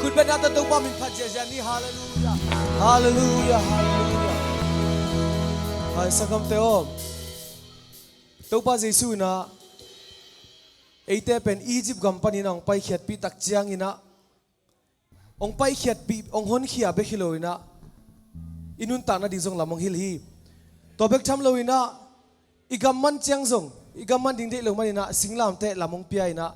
คุณเป็นนักตัวป้ามินพัดเจเจนี่ฮาเลลูยาฮาเลลูยาฮาเลลูยาไอ้สักคำเตอตัวป้าเยซูนะไอ้เตเป็นอียิปต์กัมปานีนะองไปเขียดปีตักเจียงอินะองไปเขียดปีองหนเขียเบคิโลอินะอินุนตานะดิงซงลำมองฮิลฮีตัวเบกทำโลอินะอีกัมมันเจียงซงอีกัมมันดิ่งเตะลงมาอินะสิงลามเตะลำมองเปียอินะ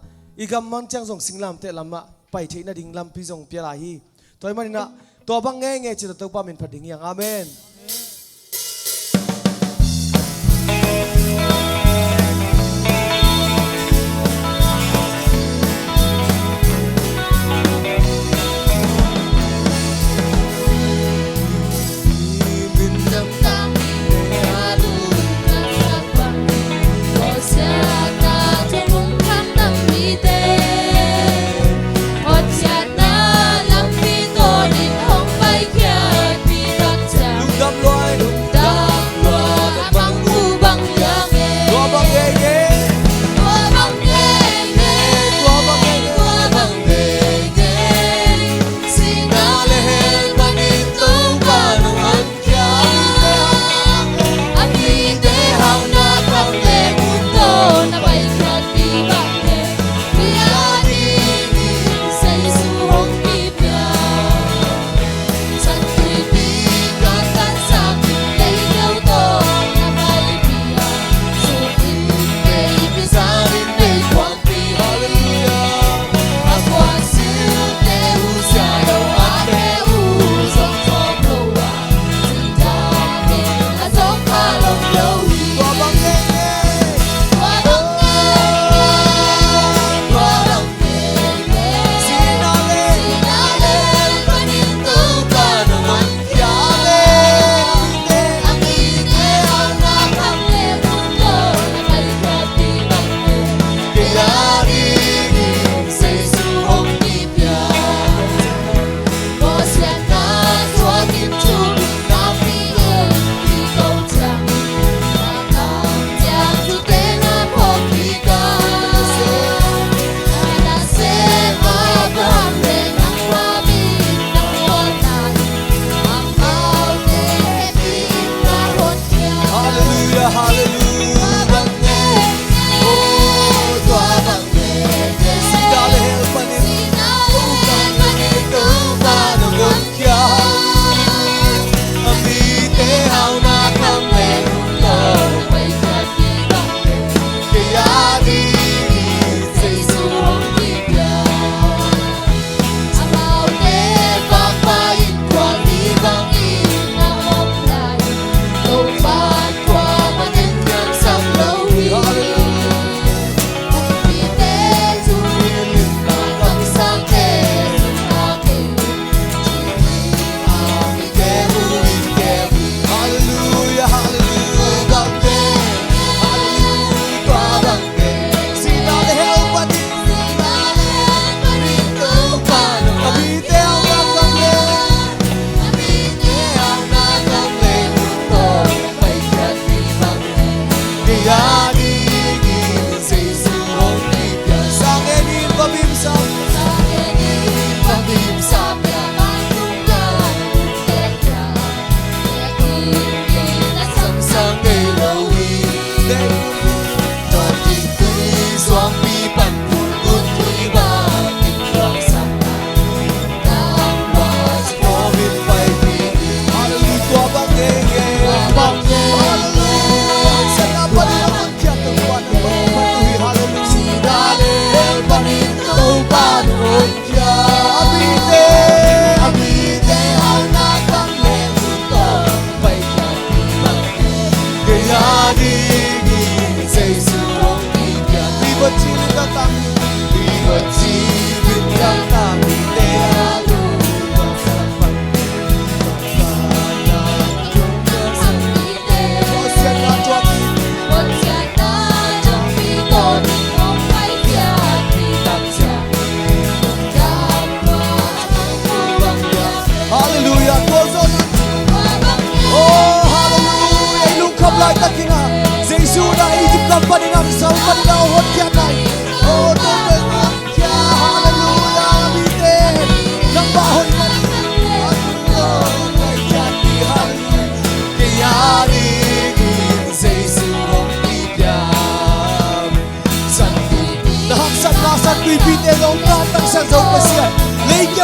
อีกัมมันเจียงซงสิงลามเตะลำมาไปเทนะดิ่งลำพิซงเปียลาฮีตัวมันอินะตัวบังเงยจิตตัวป้ามินพัดดิ่งยังอาเมน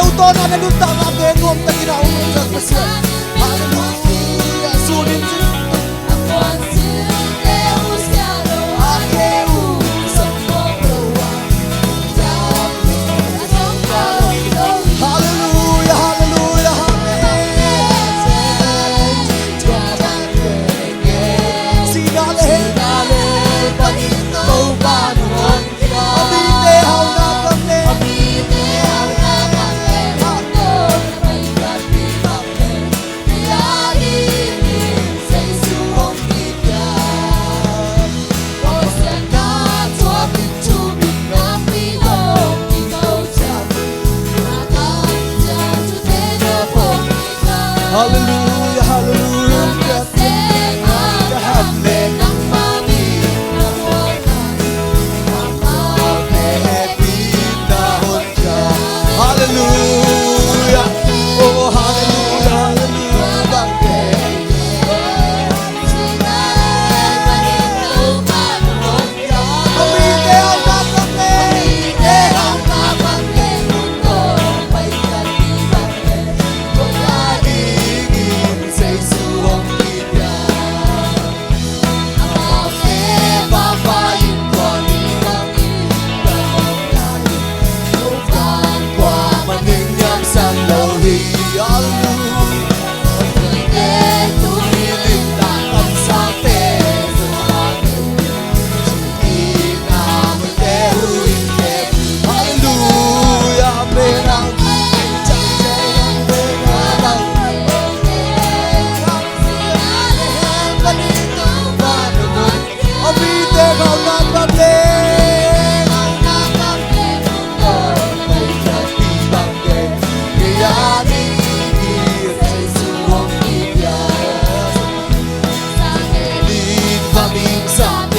uto na nanunta na benom ta ginaon sa kasi. Hallelujah. Sulit Hallelujah, hallelujah. Kahatlen ng pinahon ka. Hallelujah. Oh, hallelujah, hallelujah. Pamite ang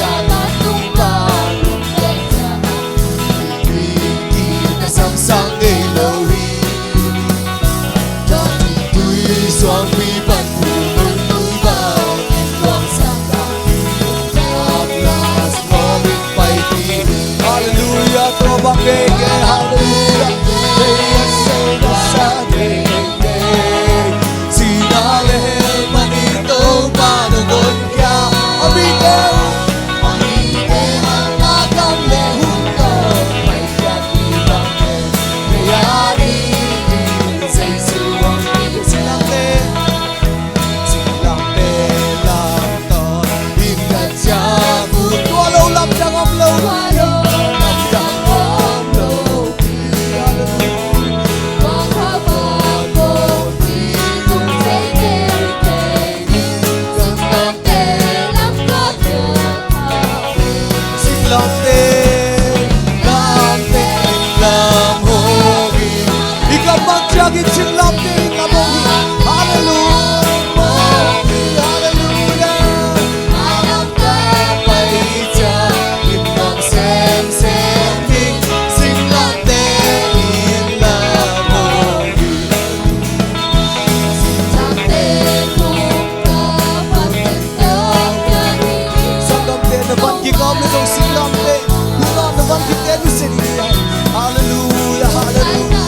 Hallelujah, hallelujah.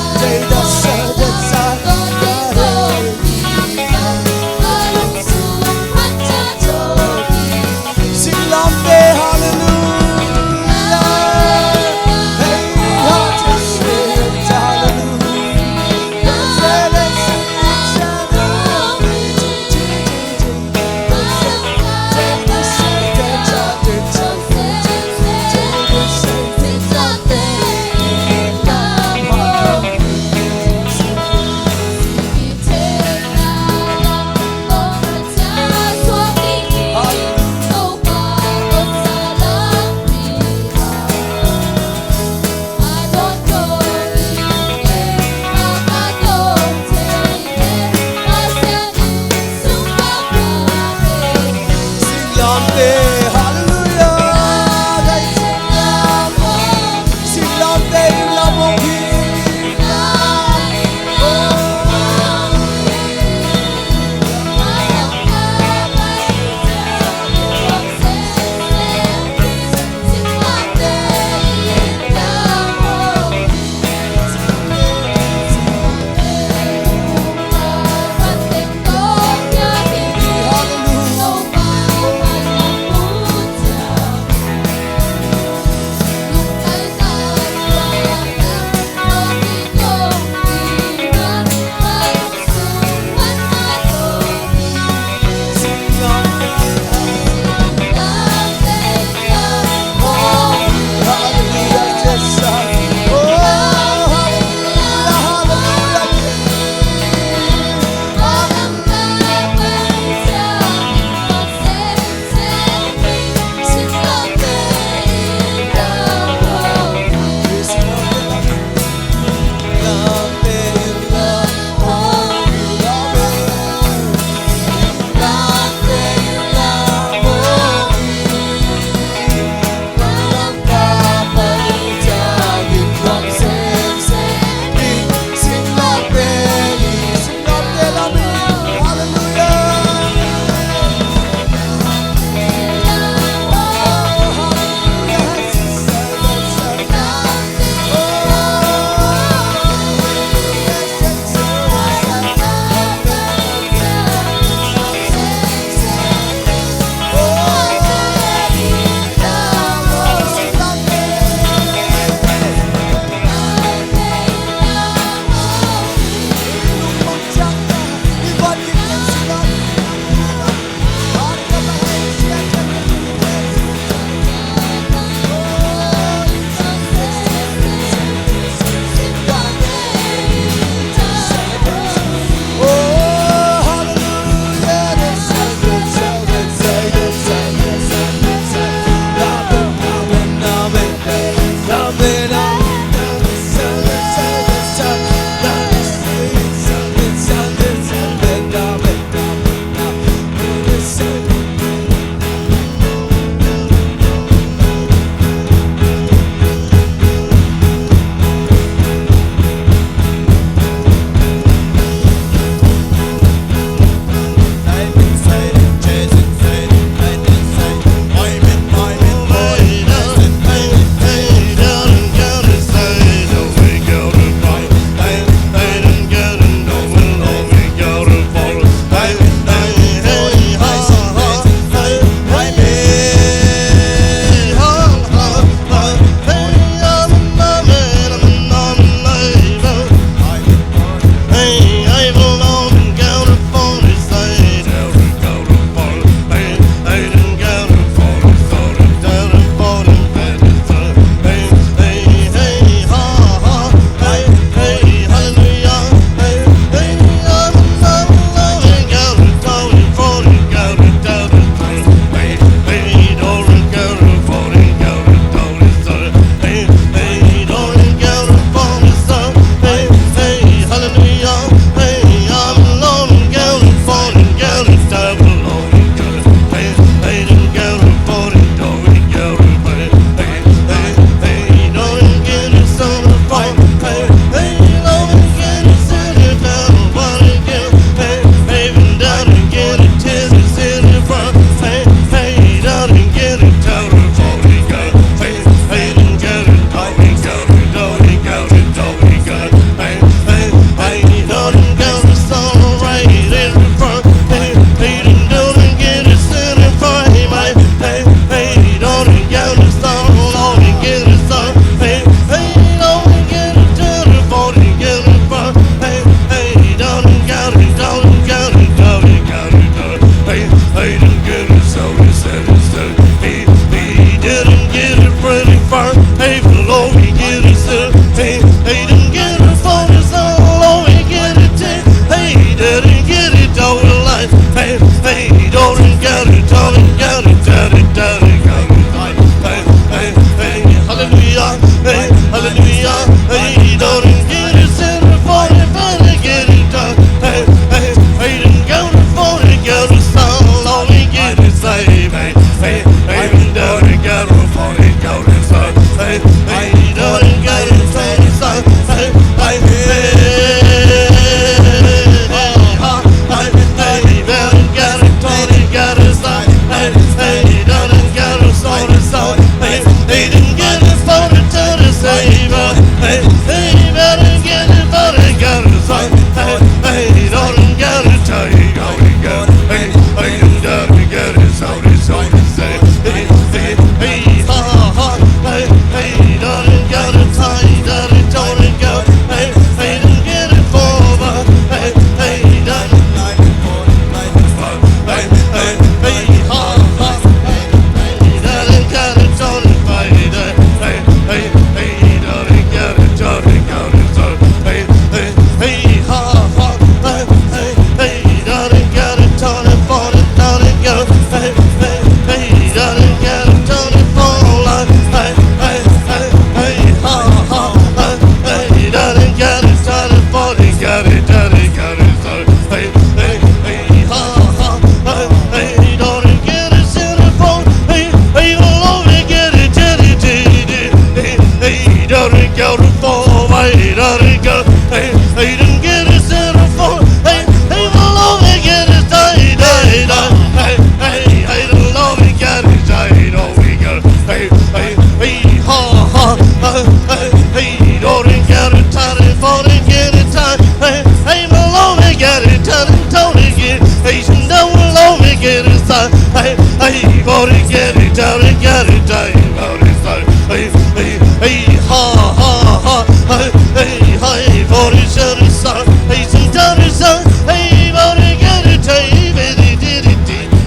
son. Hey, hey, for the get it down and get it down. For the son. Hey, hey, hey, ha, ha, ha. Hey, hey, hey, for the son. Hey, some down the son. Hey, for the get it down.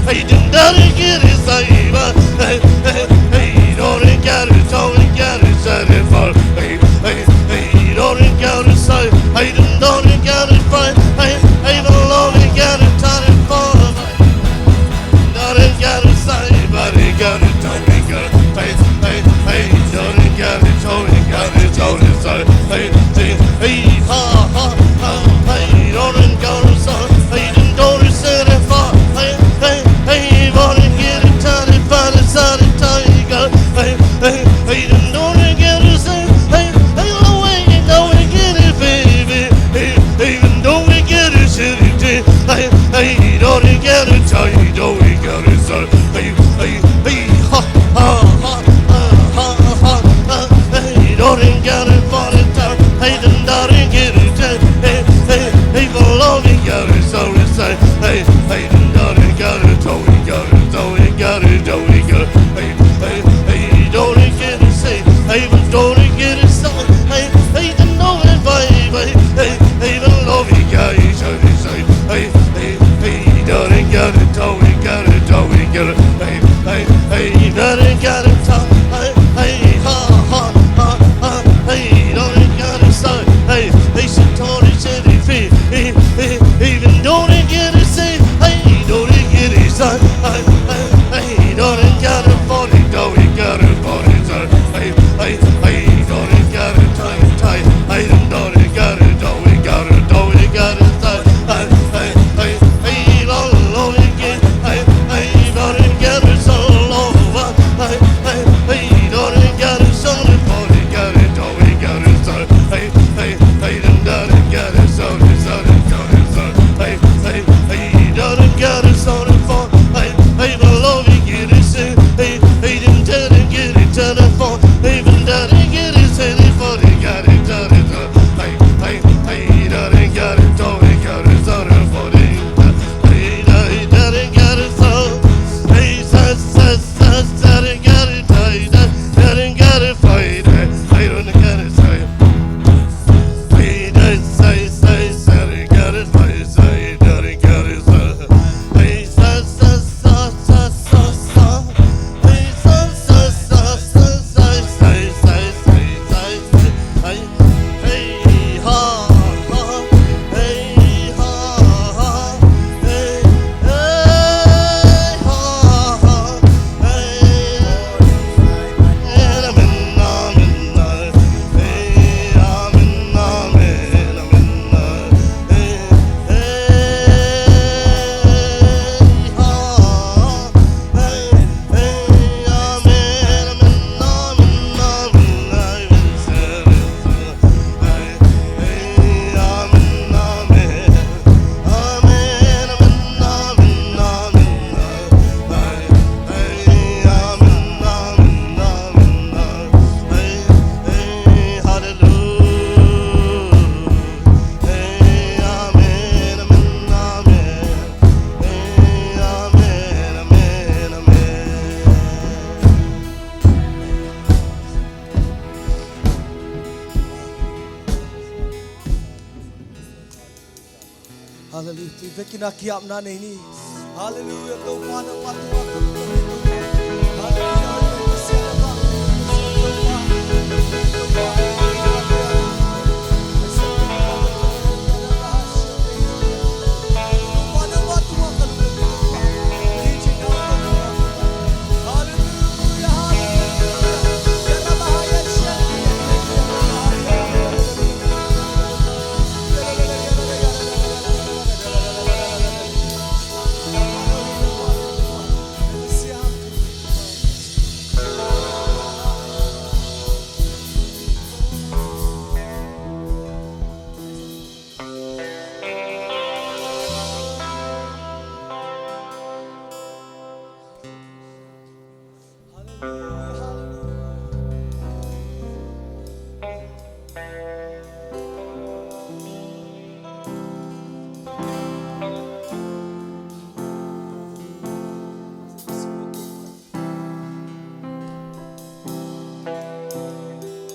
Hey, don't get it, say, hey, hey, hey, don't get it, say it for. Hey, hey, hey, don't get it, say, hey, don't get it, fine. Hey, hey, don't get it, turn it for. Don't get it, say, but he got it, don't get it. Hey, hey, hey, don't get it, don't say. Hey, hey, hey, ha, ha, ha, hey, don't get it, say, hey, don't say it for. Hey, hey, hey, wanna get it, turn it, find it, turn it, hey, hey, hey, don't get it, say, hey, hey, don't get it, baby, hey, hey, don't get it, shitty, hey, hey, don't get it, hey, don't get it, say, hey, hey, hey, ha, ha, ha, ha, ha, ha, hey, don't get it, for the time, hey, don't get it, hey, hey, hey, for long, get it, so to say, hey, hey, don't get it, don't get it, don't get it, don't get it, hey, hey, hey, don't get it, say, hey, but don't get it, so, hey, hey, don't know it, baby, hey, hey, don't love you guys, so to say, hey, hey, hey, don't get it, don't get it, don't get it, hey, hey, hey, don't get it, hey, hey, ha, ha, ha, ha, hey, don't get it, so, hey, hey, she told it, said it, hey, hey, even don't get it, say, hey, don't get it, son, hey, hey, hey, don't get it, for it, don't get it, for it, son, hey, hey, hey, don't get it, tight, hey, don't get it, don't get it, don't get it, son, hey, hey, hey, hey, long again, hey, hey, don't get it, so long, hey, hey, hey, don't get it, so for it, get it, don't get it, son, hey, hey, hey, don't get it, so hey, hey, hey, don't get it, so for, hey, hey, love you get it, say, hey, hey, didn't get it, turn it for, hey, but don't get it, say it for, they got it, turn it, hey, hey, hey, don't get it, don't get it, so for, hey, hey, don't get it, so, hey, don't get it, hey, don't get it, fight, hey, don't get it, say. Hey, say, got it, say, got it, hey, hey, ha, ha, hey, ha, ha, hey, hey, ha, ha, and I'm in, hey, I'm in, hey, hey, ha, hey, hey, I'm Hallelujah. Tuive kinakiap na ini. Hallelujah. Tau pada patu. Hallelujah. Kasihan ba?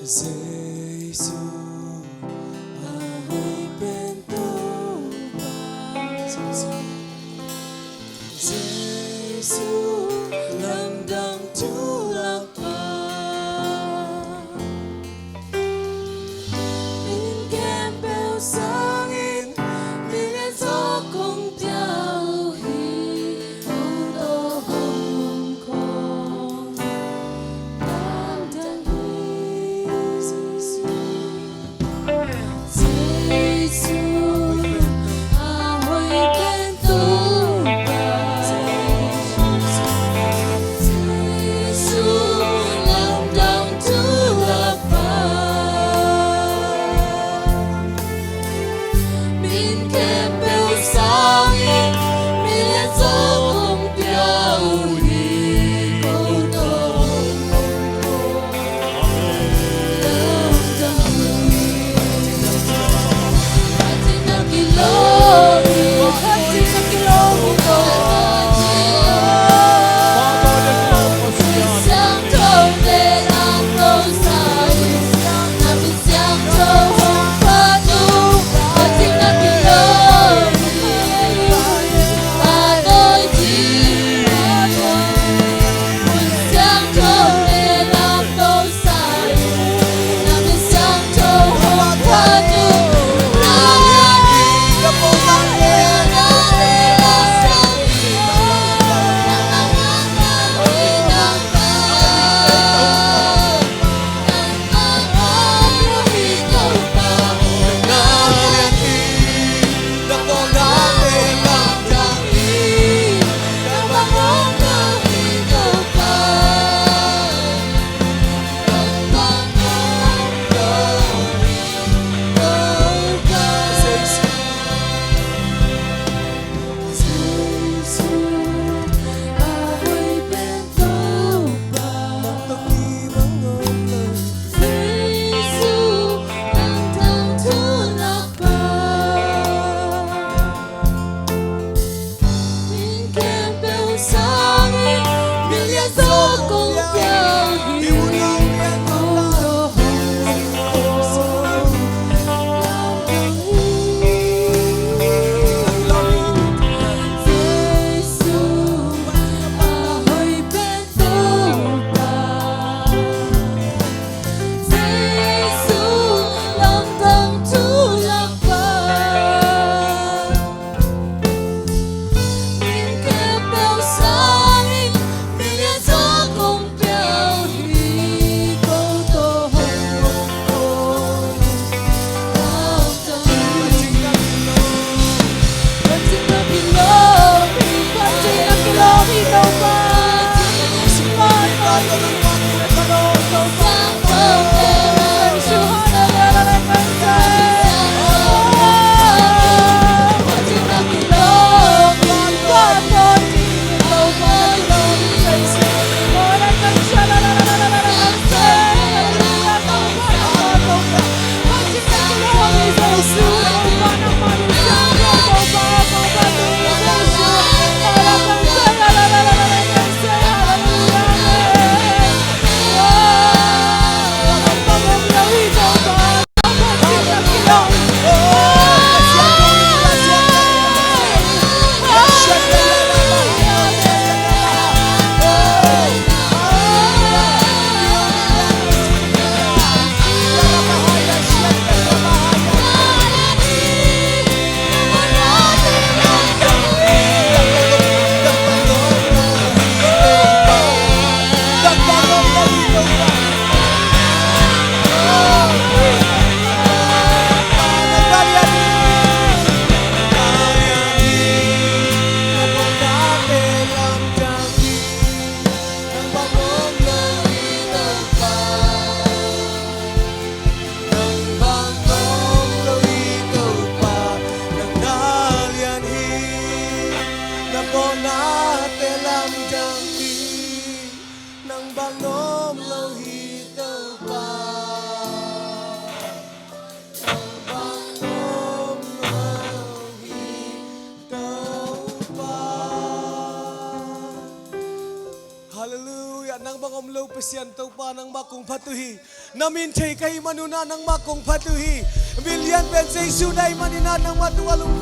Giêsu hãy bên tôi Giêsu lâm Chúa lạc Mình kèm bèo sangin Mình gió cùng theo hi Ô hồng con Nam đang hi nang bangomlo pesyan tau pa nang makong patuhi. Namin chay kay manuna nang makong patuhi. Bilyan ben say sunay manina nang matuwalong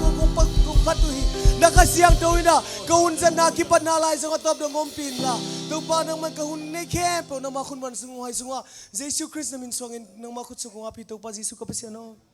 kung patuhi. Nakasiyang tau na kaunsan na kipanalay sa katop ng umpin la. Tau pa nang magkahun na kempo nang makun man sunguhay sunga. Jesus Christ namin suangin nang makut sungunga pito pa Jesus kapasyano.